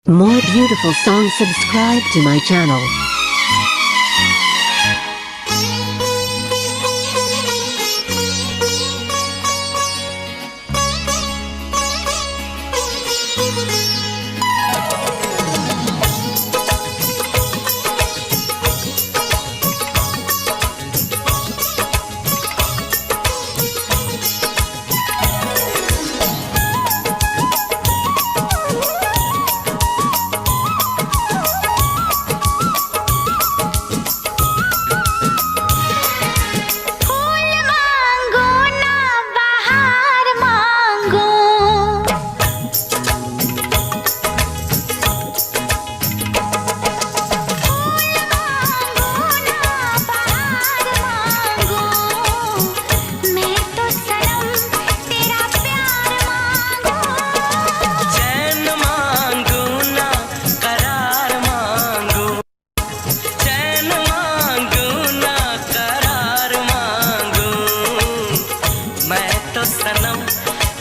More beautiful songs, subscribe to my channel.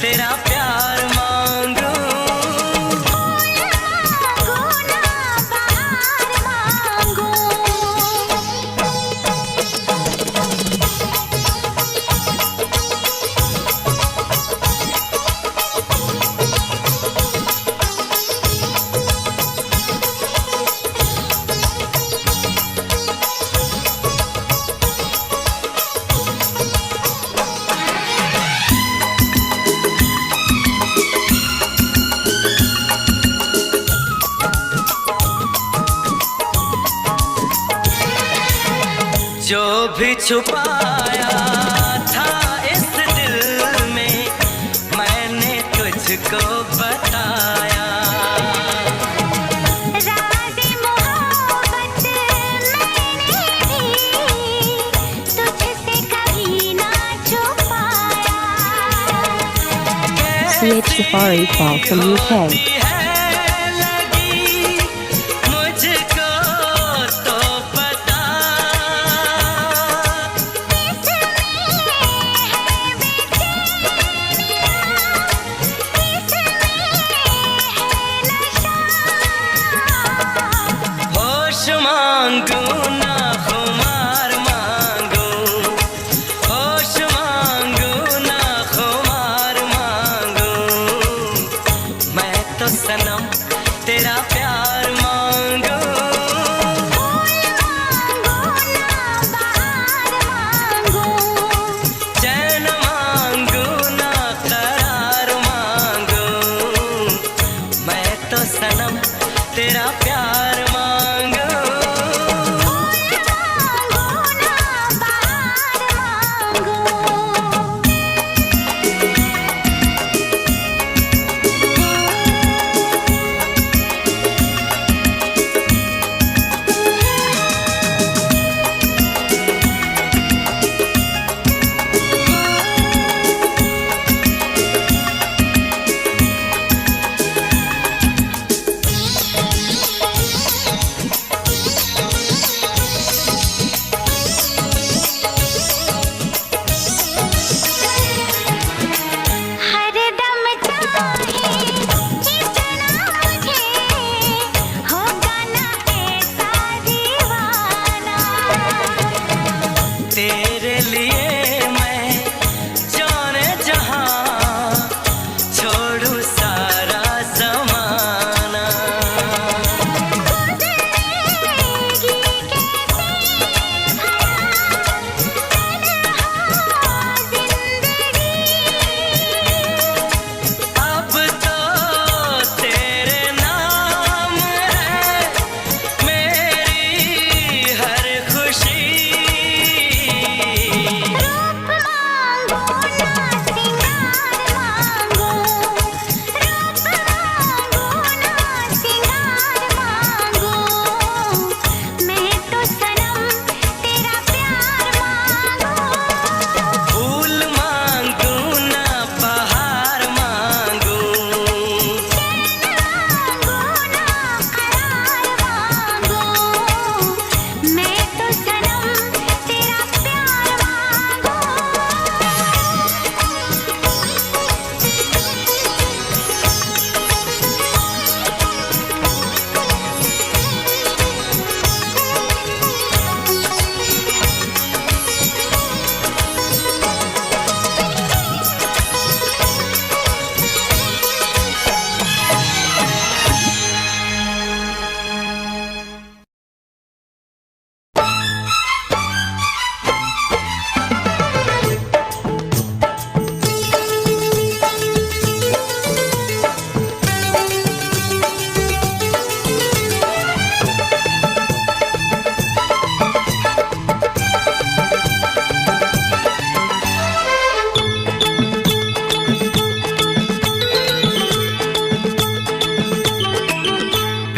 तेरा प्यार मांगू, मांगू ना बहार मांगू। जो भी छुपाया था इस दिल में मैंने तुझको बताया। राज़े मोहब्बत मैंने भी तुझसे कभी ना छुपाया। CH Safari Fall from UK. मांगू ना खुमार मांगू, होश मांगू ना खुमार मांगू। मैं तो सनम तेरा प्यार मांगू, मांगू ना बहार मांगू। चैन मांगू ना करार मांगू। मैं तो सनम तेरा प्यार मांगू।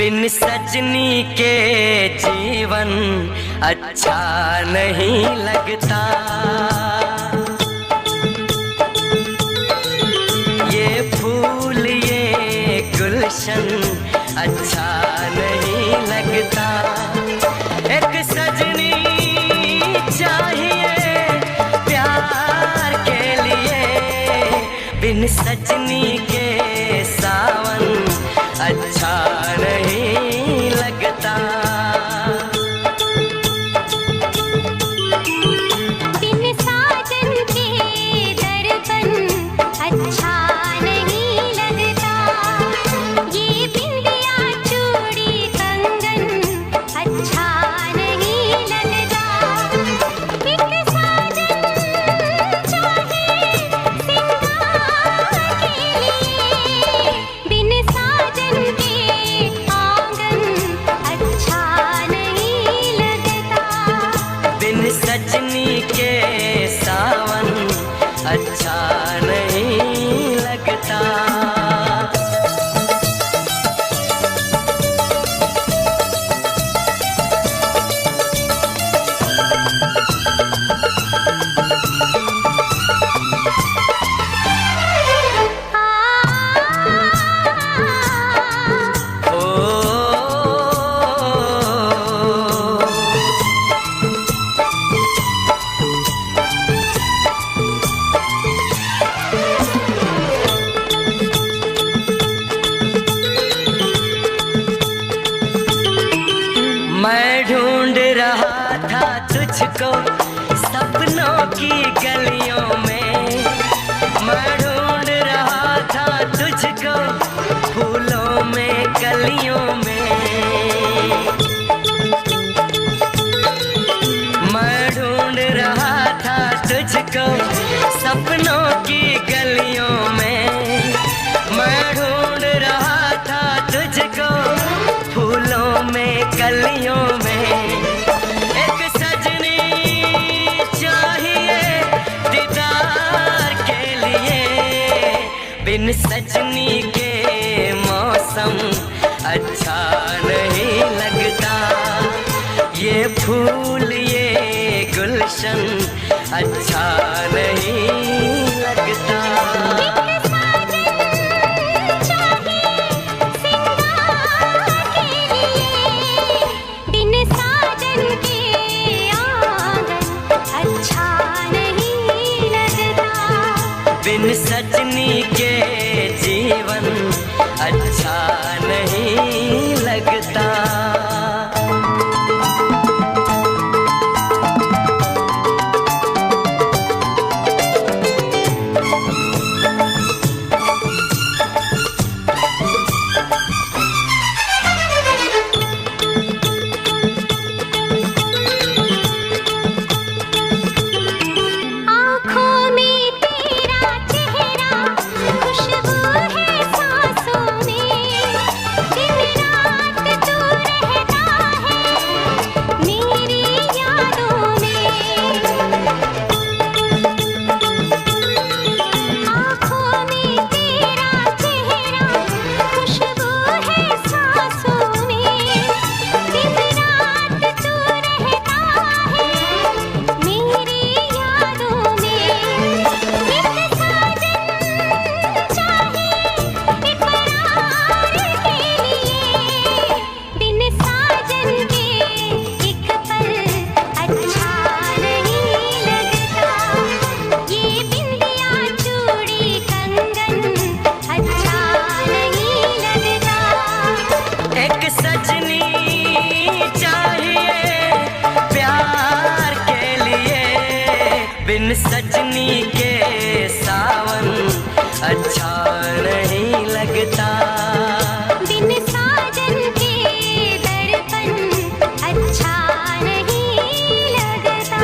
बिन सजनी के जीवन अच्छा नहीं लगता। ये फूल ये गुलशन अच्छा नहीं लगता। एक सजनी चाहिए प्यार के लिए, बिन सजनी के सावन अच्छा नहीं लगता। बिन साजन के दर्पण अच्छा नहीं लगता। ये बिंदिया चूड़ी कंगन अच्छा नहीं लगता। एक साजन चाहिए सिंगार के लिए, बिन साजन के आंगन अच्छा नहीं लगता। बिन सजनी के सावन अच्छा नहीं लगता। मैं ढूंढ रहा था तुझको सपनों की गलियों में। मैं ढूंढ रहा था तुझको फूलों में कलियों में। मैं ढूंढ रहा था तुझको सपनों की गलियों में। मैं ढूंढ रहा था तुझको फूलों में कलियों में। एक सजनी चाहिए दीदार के लिए, बिन सजनी के मौसम अच्छा नहीं लगता। ये फूल ये गुलशन अच्छा नहीं लगता। बिन साजन के आंगन अच्छा नहीं लगता। बिन सजनी के जीवन अच्छा नहीं लगता। आँखों में तेरा चेहरा, खुशबू है सांसों में। दिन रात तू रहता है मेरी यादों में। आँखों में तेरा चेहरा, खुशबू है सांसों में। दिन रात तू रहता है मेरी यादों में। एक साजन चाहिए इकरार के लिए, बिन साजन के एक पल अच्छा नहीं लगता। ये बिंदिया चूड़ी कंगन अच्छा नहीं लगता। एक सजनी चाहिए प्यार के लिए, बिन सजनी के सावन अच्छा नहीं लगता। बिन साजन के दर्पण अच्छा नहीं लगता।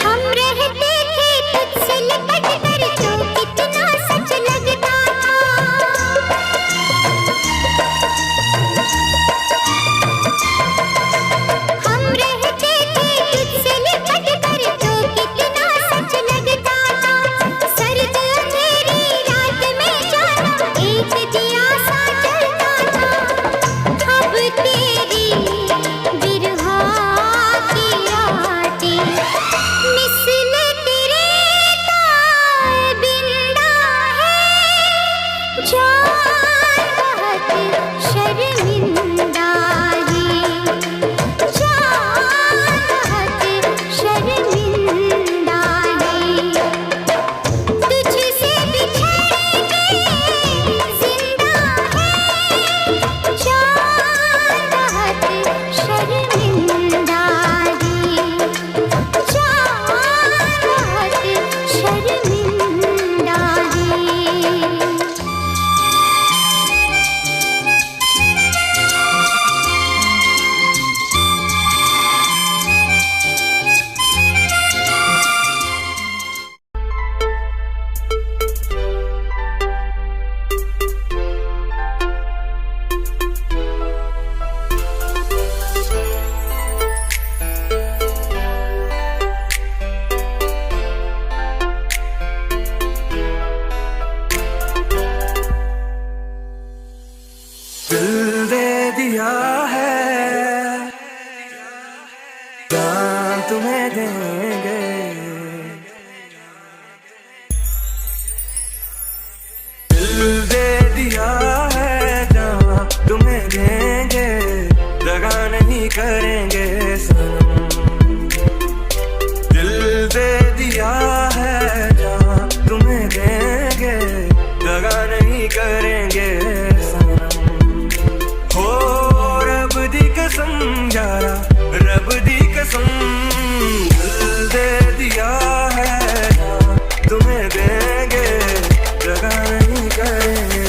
हम रहते थे तुझसे लिपट कर जो कितना सच लगता था। हम रहते थे तुझसे लिपट कर जो कितना सच लगता था। सर्द अंधेरी रात में जाना एक दिया सा जलता था। अब तेरी बिरहा की रातें मिसले तेरे ताबिंदा है। जान बहुत शर्मिंदा है, जान बहुत शर्मिंदा है। तुझसे बिछड़ के जिंदा है, जान बहुत शर्मिंदा है, जान बहुत शर्मिंदा है। दिल दे दिया है, जान तुम्हें देंगे। दिल दे दिया है, जान तुम्हें देंगे। दगा नहीं करेंगे सनम। दिल दे दिया है, जान तुम्हें देंगे। दगा नहीं करेंगे सनम। हो रब दी कसम यारा, रब दी कसम। दिल दे दिया है, तुम्हें देंगे। दगा नहीं करेंगे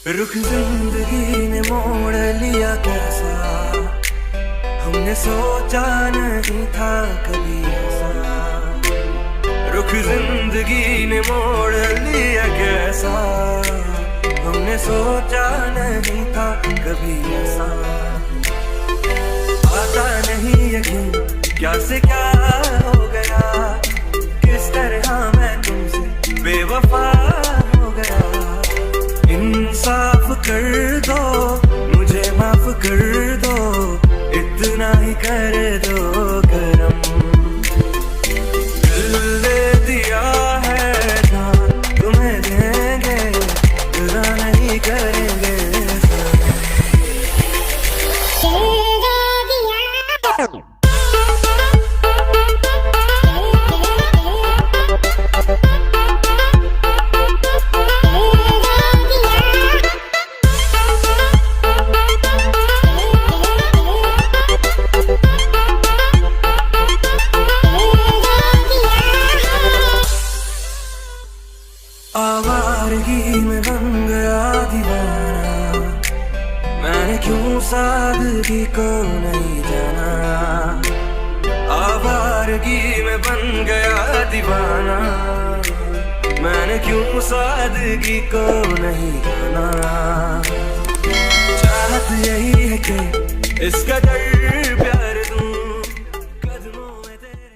रुख जिंदगी ने मोड़ लिया कैसा, हमने सोचा नहीं था कभी ऐसा। रुख जिंदगी ने मोड़ लिया कैसा, हमने सोचा नहीं था कभी ऐसा। आता नहीं यकीन क्या से क्या हो गया, किस तरह मैं तुमसे बेवफा हो गया। इंसाफ कर दो, मुझे माफ कर दो, इतना ही कर दो करम। दिल दे दिया है, जान तुम्हें देंगे। जुदा नहीं करेंगे आवारगी में बन गया दीवाना। मैंने क्यों सादगी को नहीं जाना। आवारगी में बन गया दीवाना। मैंने क्यों सादगी को नहीं जाना। चाहत यही है कि इसका डर प्यार दूं कदमों में तेरे।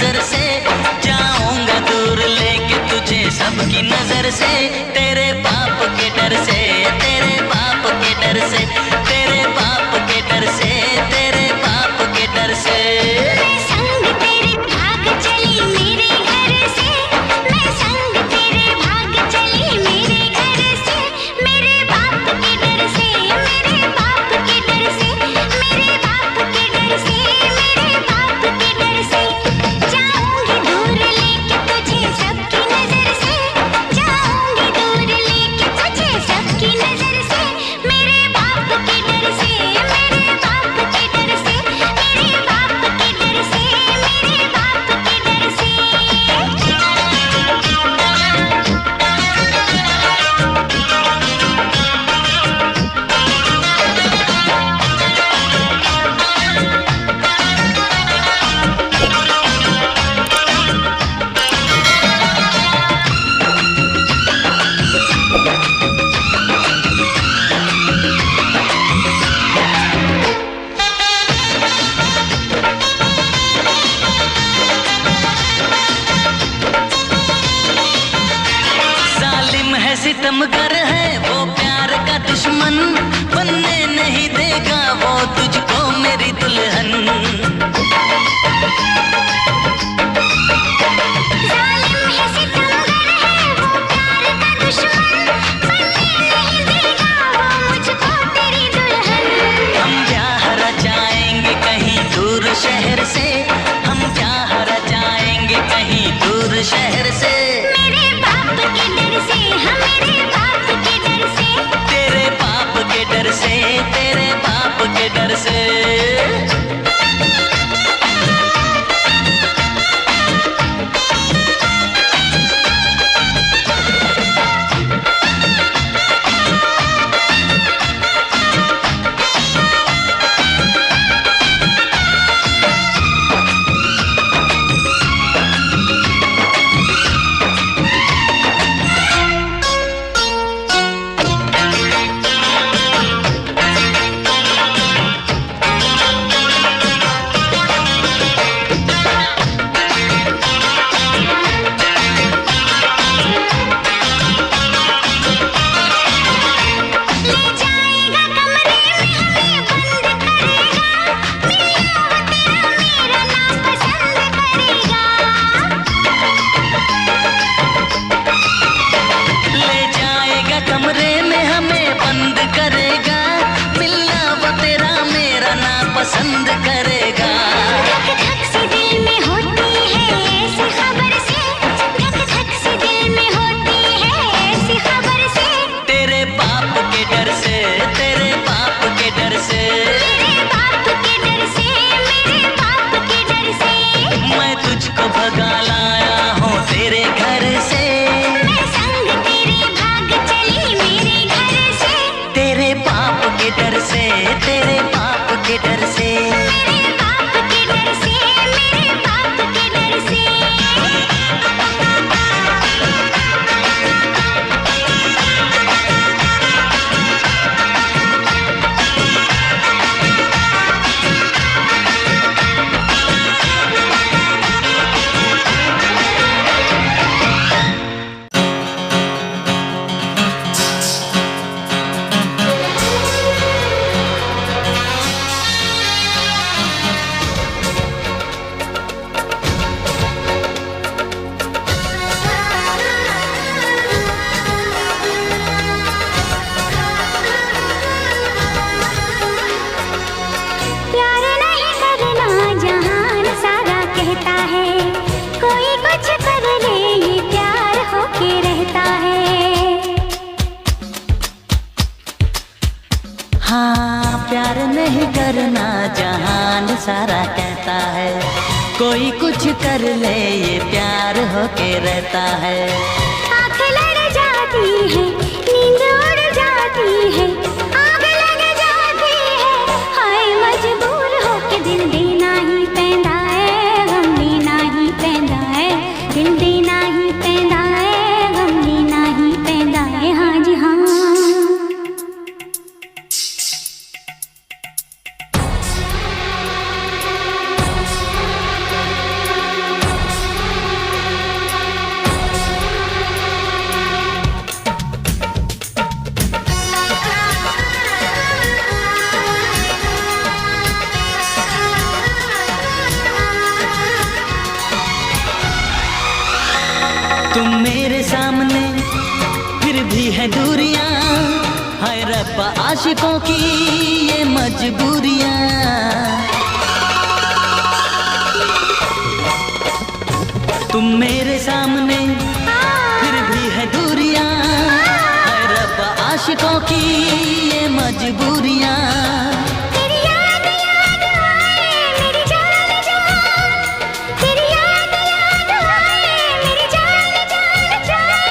नजर से, जाऊंगा दूर लेके तुझे सबकी नजर से, तेरे बाप के डर से, तेरे बाप के डर से, तेरे बाप के डर से, तेरे बाप के डर से। मैं संग तेरे भाग चली मेरे घर से, मैं संग तेरे भाग चली मेरे घर से, मेरे बाप के डर से, मेरे बाप के डर से, मेरे बाप के डर से, मेरे बाप के डर से। जाऊंगी दूर लेके तुझे सबकी नजर से, जाऊंगी दूर लेके तुझे सबकी नजर से, मेरे बाप के डर से, मेरे बाप के डर से, मेरे बाप के डर से, मेरे बाप के डर से। जालिम है सितमगर है वो प्यार का दुश्मन, बनने नहीं देगा वो तुझको मेरी दुल्हन। जालिम है सितमगर है वो प्यार का दुश्मन, बनने नहीं देगा वो मुझको तेरी दुल्हन। हम ब्याह रचाएंगे कहीं दूर शहर से, हम ब्याह रचाएंगे कहीं दूर शहर से, मेरे बाप के डर से, हाँ मेरे बाप के डर से। तेरे बाप के डर से, तेरे बाप के डर से। ले जाएगा कमरे में हमें बंद करेगा, मिलना वो तेरा मेरा नापसंद करेगा। ले जाएगा कमरे में हमें बंद करेगा, मिलना वो तेरा मेरा ना पसंद करेगा। धक धक सी दिल में होती है ऐसी खबर से, धक धक सी दिल में होती है ऐसी खबर से, तेरे बाप के डर से, तेरे बाप के डर से, मेरे बाप के डर से, मेरे बाप के डर से। मैं तुझको भगा लाया हूँ तेरे घर से, मैं संग तेरे भाग चली मेरे घर से, तेरे बाप के डर से, तेरे बाप के डर से। मेरे बाप के डर से, मेरे बाप के डर से। प्यार नहीं करना जहान सारा कहता है, कोई कुछ कर ले ये प्यार होके रहता है। हाँ प्यार नहीं करना जहान सारा कहता है, कोई कुछ कर ले ये प्यार होके रहता है। आँख लड़ जाती है, नींद उड़ जाती है, आग लग जाती है, हाय मजबूर होके दिल देना ही पैंदा है, गम देना ही पैंदा है, दिल देना ही पैंदा है, गम देना ही पैंदा है। हाँ जी हाँ। तुम मेरे सामने फिर भी है दूरियां, हाय रब्बा आशिकों की ये मजबूरियां। तुम मेरे सामने फिर भी है दूरियां, हाय रब्बा आशिकों की ये मजबूरियां। तेरी याद याद आए मेरी जान जान, तेरी याद याद आए मेरी जान जान जाए।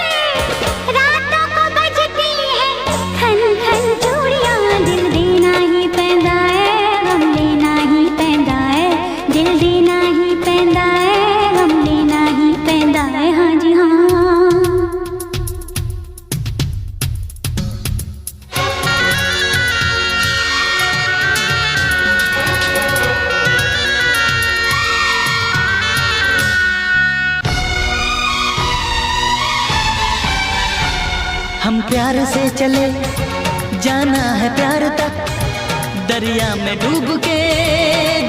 रातों को बजती है खन खन चूड़ियां, दिल देना ही पैंदा है, गम लेना ही पैंदा है। दिल देना ही पैंदा है, गम लेना ही पैंदा है। हाँ जी हाँ। हम प्यार से चले जाना है प्यार तक, दरिया में डूब के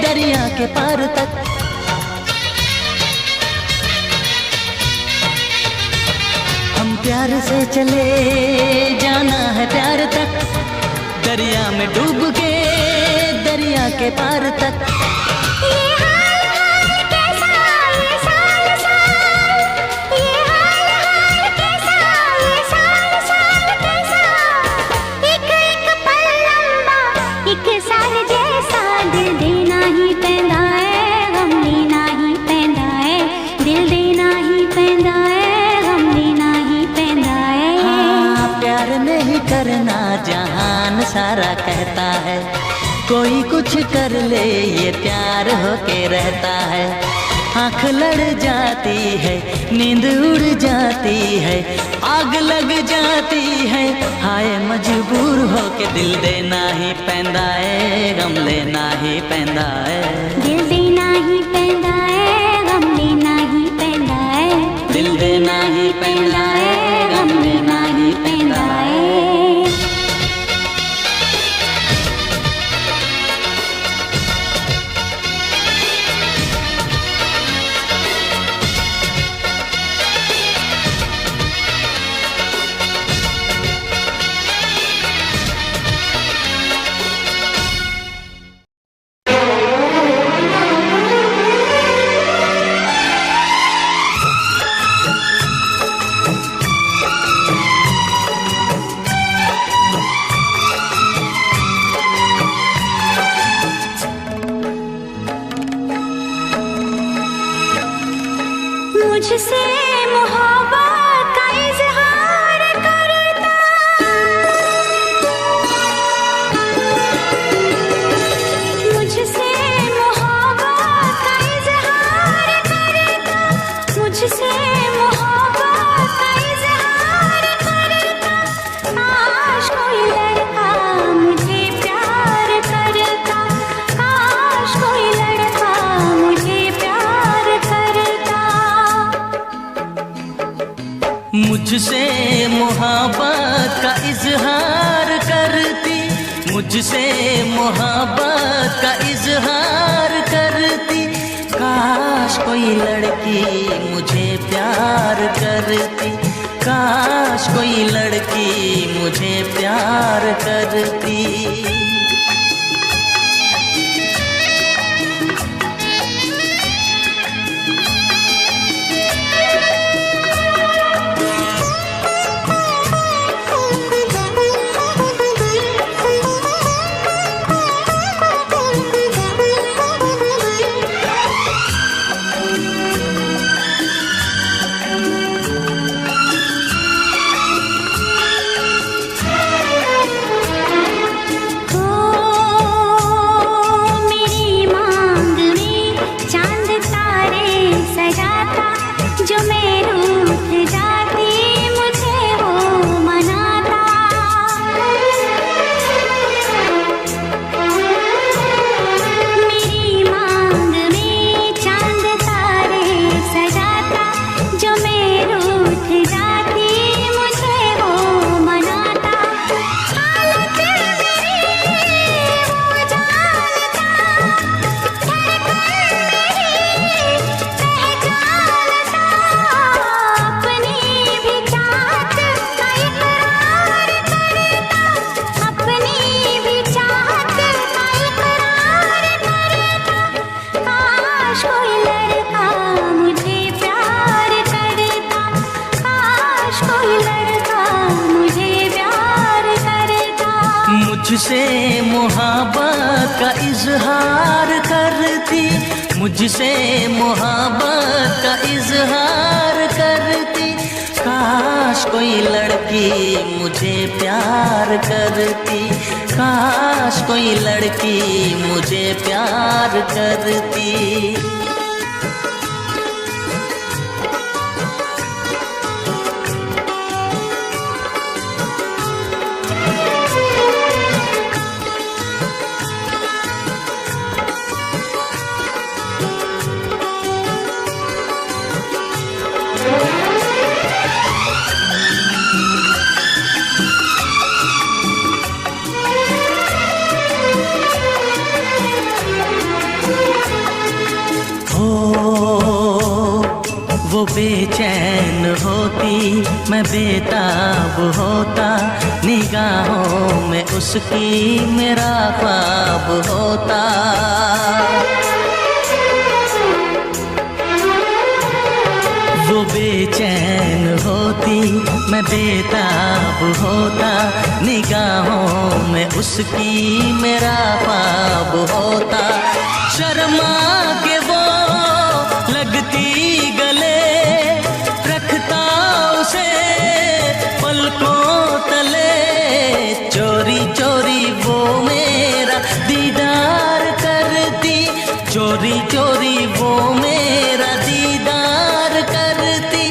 दरिया के पार तक। हम प्यार से चले जाना है प्यार तक, दरिया में डूब के दरिया के पार तक। ये हाल हाल कैसा, ये साल साल, ये हाल हाल कैसा, ये साल साल कैसा। एक एक पल लंबा, एक साल जैसा। दिल देना ही पैंदा है, गम लेना ही पैंदा है। दिल देना ही पैंदा है, गम लेना ही पैंदा है। हाँ, प्यार नहीं करना जहान सारा कहता है, कोई कुछ कर ले ये प्यार होके रहता है। आँख लड़ जाती है, नींद उड़ जाती है, आग लग जाती है, हाय मजबूर होके दिल देना ही पैंदा है, गम लेना ही पैंदा है। दिल देना ही पैंदा है, गम लेना ही पैंदा है। दिल देना ही पैंदा है, गम लेना ही पैंदा है। मुझसे मोहब्बत का इजहार करता, मुझसे मोहब्बत का इजहार करता, मुझसे मोहब्बत का इजहार करता। काश कोई लड़का मुझे प्यार करता, काश कोई लड़का मुझे प्यार करता। मुझसे मोहब्बत का इजहार करती, मुझसे मोहब्बत का इजहार करती। काश कोई लड़की मुझे प्यार करती, काश कोई लड़की मुझे प्यार करती। कोई मुझसे मोहब्बत का इजहार करती, मुझसे मोहब्बत का इजहार करती। काश कोई लड़की मुझे प्यार करती, काश कोई लड़की मुझे प्यार करती। वो बेचैन होती, मैं बेताब होता, निगाहों में उसकी मेरा ख्वाब होता। वो बेचैन होती, मैं बेताब होता, निगाहों में उसकी मेरा ख्वाब होता। शर्मा के वो लगती गले, रखता उसे पलकों तले। चोरी चोरी वो मेरा दीदार करती, चोरी चोरी वो मेरा दीदार करती।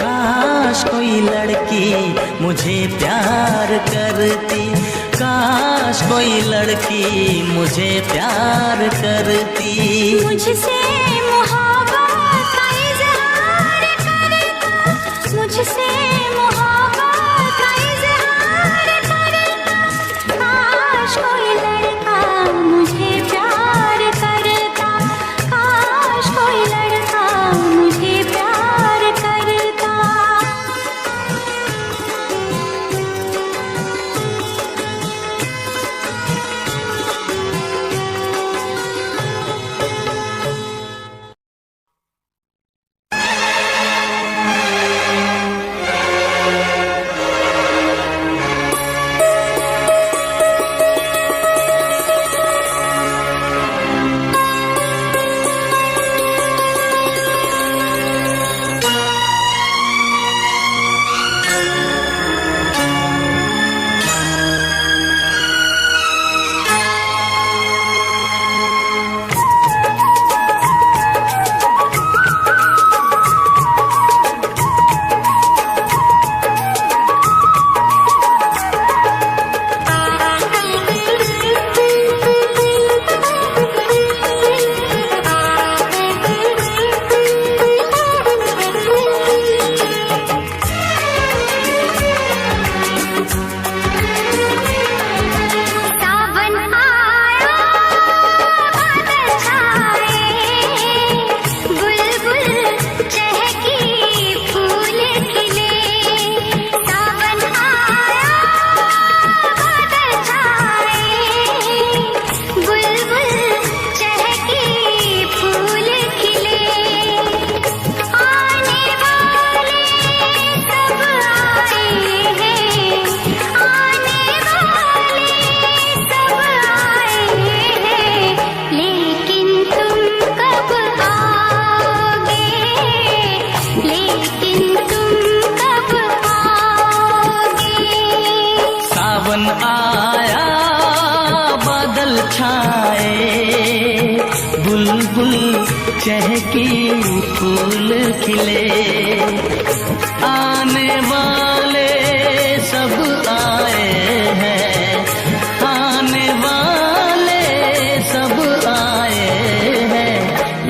काश कोई लड़की मुझे प्यार करती, काश कोई लड़की मुझे प्यार करती। मुझसे मोहब्बत का इजहार करता, मुझसे मोहब्बत का इजहार करता। काश कोई लड़का मुझे प्यार करता, काश कोई लड़का मुझे प्यार करता। चहकी फूल खिले, आने वाले सब आए हैं, आने वाले सब आए हैं,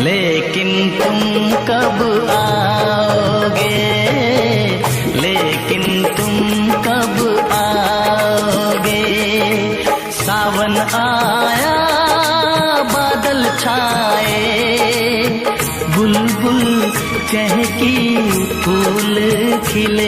लेकिन तुम कब आओगे, लेकिन तुम कब आओगे। सावन आया बादल छाए, बुलबुल चहकी फूल खिले।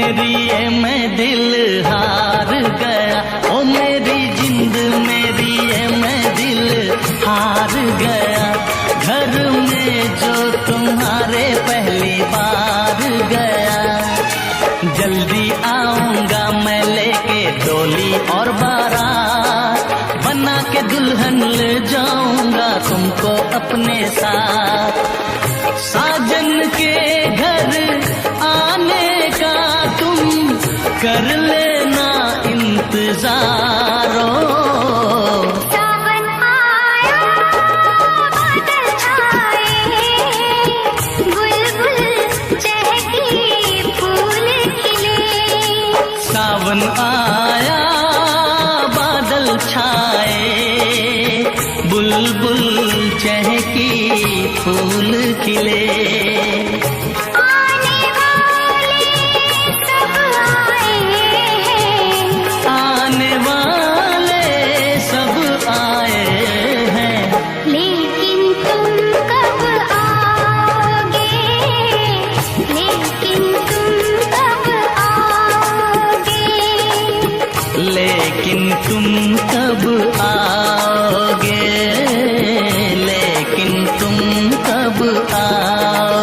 मेरी ये मैं दिल हार गया, ओ मेरी जिंद मेरी ये मैं दिल हार गया। घर में जो तुम्हारे पहली बार गया, जल्दी आऊंगा मैं लेके डोली और बारात, बना के दुल्हन ले जाऊंगा तुमको अपने साथ। साजन के घर आने का तुम कर लेना इंतजार। सावन आया बादल छाए, बुलबुल चहकी फूल खिले। सावन आया बादल छाए, बुलबुल चहकी फूल खिले। आने वाले सब आए हैं, आने वाले सब आए हैं, लेकिन तुम कब आओगे, लेकिन तुम कब आओगे। लेकिन तुम कब आओगे, लेकिन तुम कब आओगे।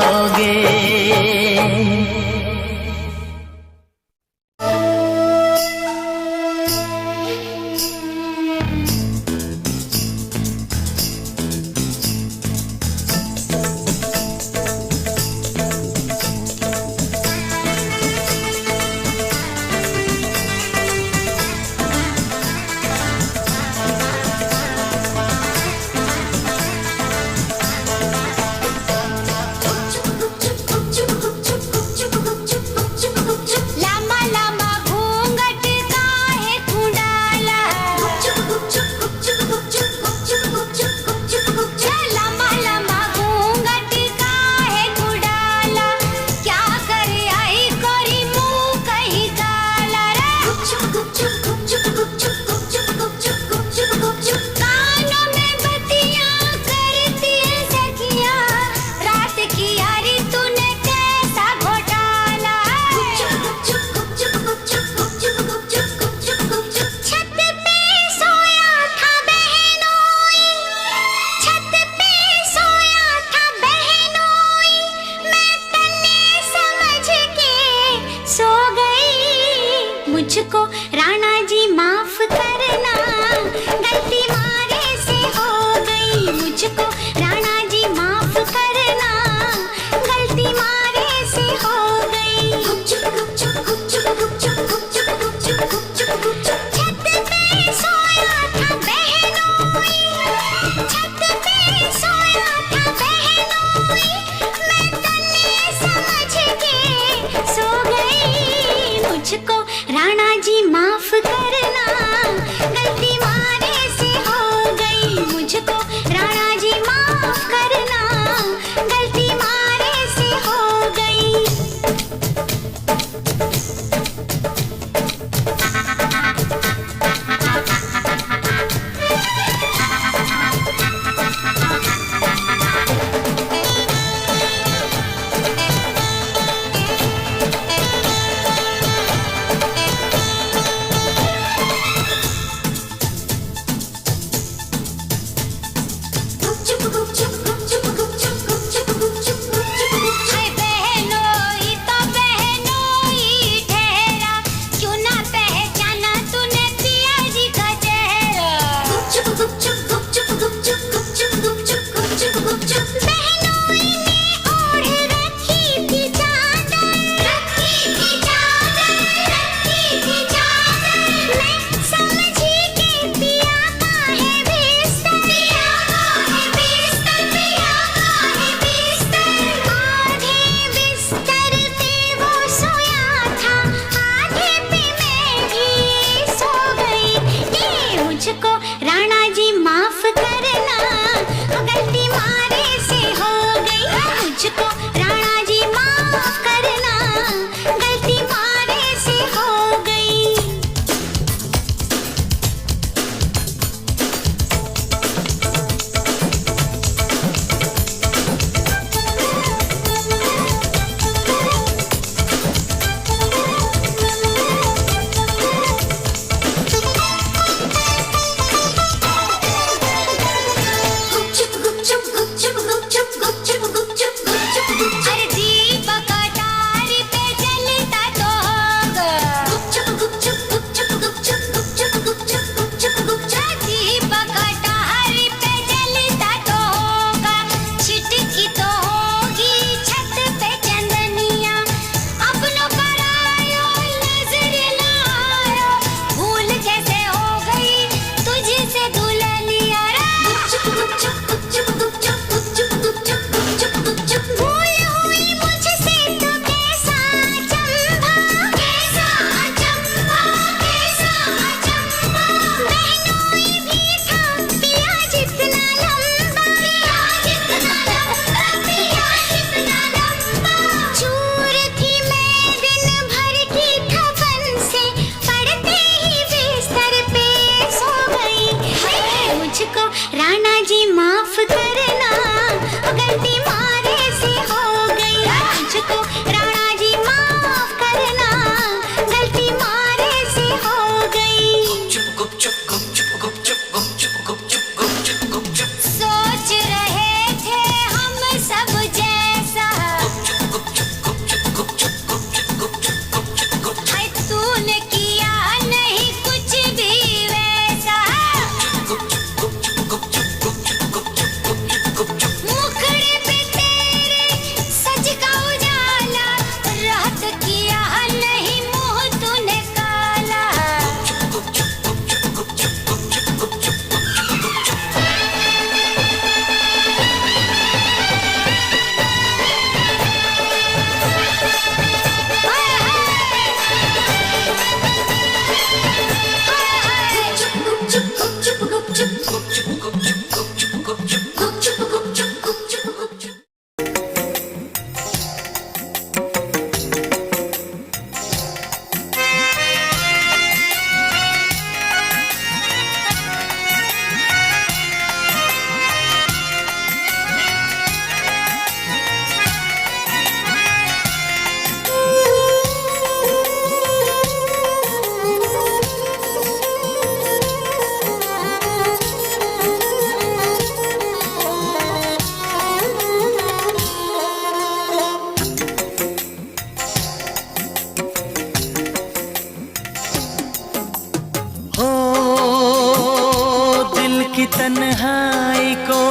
तन्हाई को,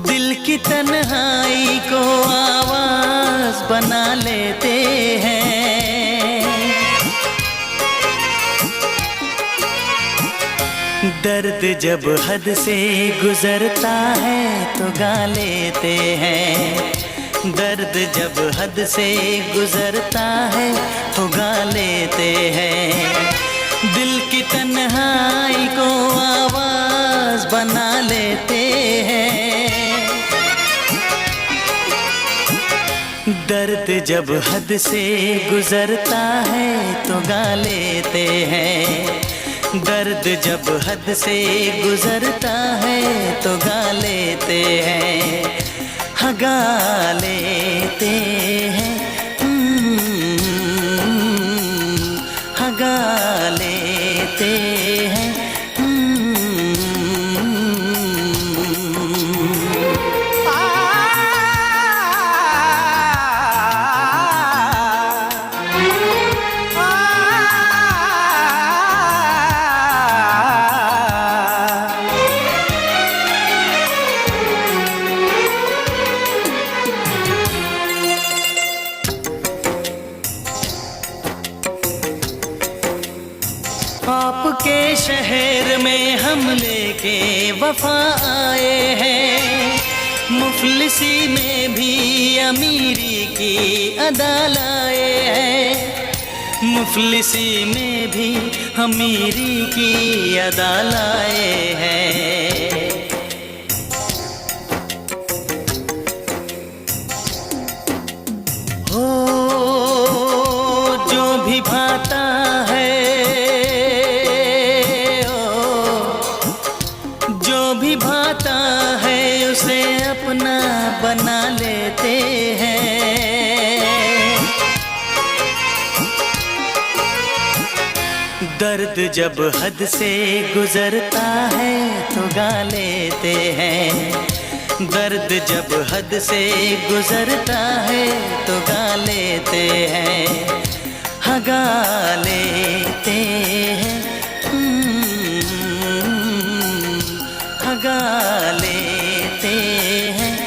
दिल की तन्हाई को आवाज बना लेते हैं। दर्द जब हद से गुजरता है तो गा लेते हैं। दर्द जब हद से गुजरता है तो गा लेते हैं। दिल की तन्हाई को आवाज बना लेते हैं। दर्द जब हद से गुजरता है तो गा लेते हैं। दर्द जब हद से गुजरता है तो गा लेते हैं। हाँ गा लेते हैं। हाँ गा लेते हैं। आपके शहर में हम लेके वफा आए हैं। मुफलिसी में भी अमीरी की अदा लाए हैं। मुफलिसी में भी अमीरी की अदा लाए हैं। हो जो भी भाता है, भाता है उसे अपना बना लेते हैं। दर्द जब हद से गुजरता है तो गा लेते हैं। दर्द जब हद से गुजरता है तो गा लेते हैं। हाँ गा लेते हैं। गा लेते हैं।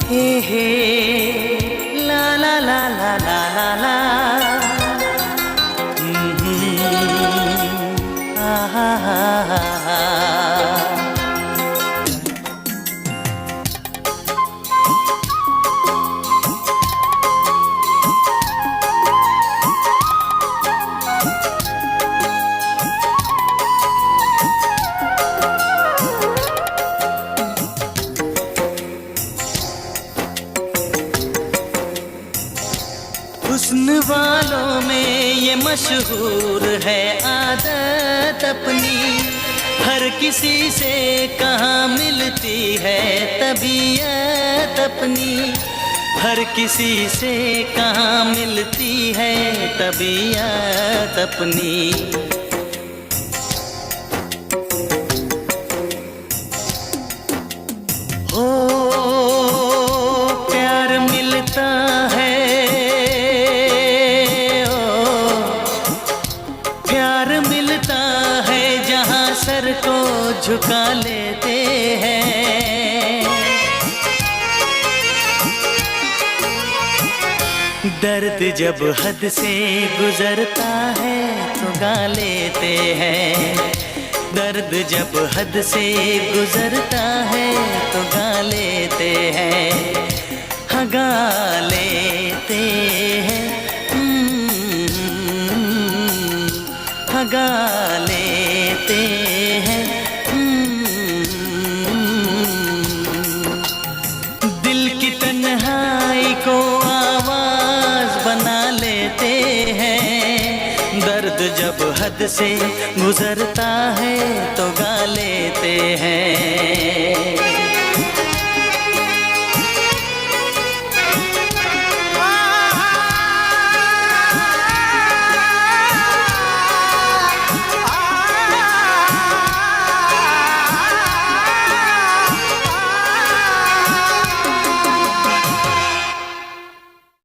हे हे ला ला ला ला ला ला ला। हुस्न वालों में ये मशहूर है आदत अपनी। हर किसी से कहाँ मिलती है तबीयत अपनी। हर किसी से कहाँ मिलती है तबीयत अपनी। हो प्यार मिलता है, सर को झुका लेते हैं। दर्द जब हद से गुजरता है तो गा लेते हैं। दर्द जब हद से गुजरता है तो गा लेते हैं, हाँ गा लेते हैं, हाँ गा लेते हैं। दिल की तन्हाई को आवाज बना लेते हैं। दर्द जब हद से गुजरता है तो गा लेते हैं।